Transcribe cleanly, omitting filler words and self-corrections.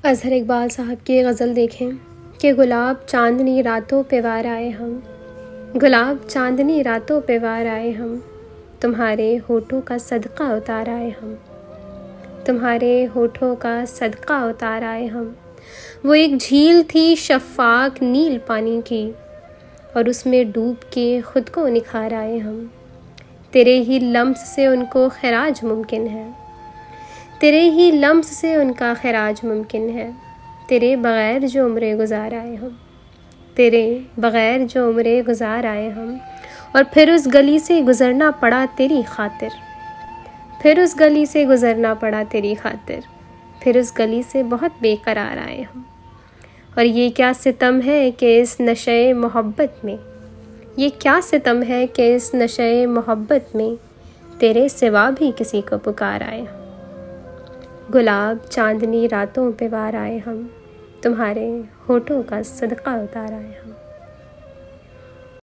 اظہر اقبال صاحب کی غزل دیکھیں کہ گلاب چاندنی راتوں پہ وار آئے ہم، گلاب چاندنی راتوں پہ وار آئے ہم، تمہارے ہونٹوں کا صدقہ اتار آئے ہم، تمہارے ہونٹوں کا صدقہ اتار آئے ہم۔ وہ ایک جھیل تھی شفاق نیل پانی کی، اور اس میں ڈوب کے خود کو نکھار آئے ہم۔ تیرے ہی لمس سے ان کو خراج ممکن ہے، تیرے ہی لمس سے ان کا خراج ممکن ہے، تیرے بغیر جو عمریں گزار آئے ہم، تیرے بغیر جو عمریں گزار آئے ہم۔ اور پھر اس گلی سے گزرنا پڑا تیری خاطر، پھر اس گلی سے گزرنا پڑا تیری خاطر، پھر اس گلی سے بہت بے قرار آئے ہم۔ اور یہ کیا ستم ہے کہ اس نشے محبت میں، یہ کیا ستم ہے کہ اس نشے محبت میں تیرے سوا بھی کسی کو پکار آئے ہم۔ گلاب چاندنی راتوں پہ وار آئے ہم، تمہارے ہونٹوں کا صدقہ اتار آئے ہم۔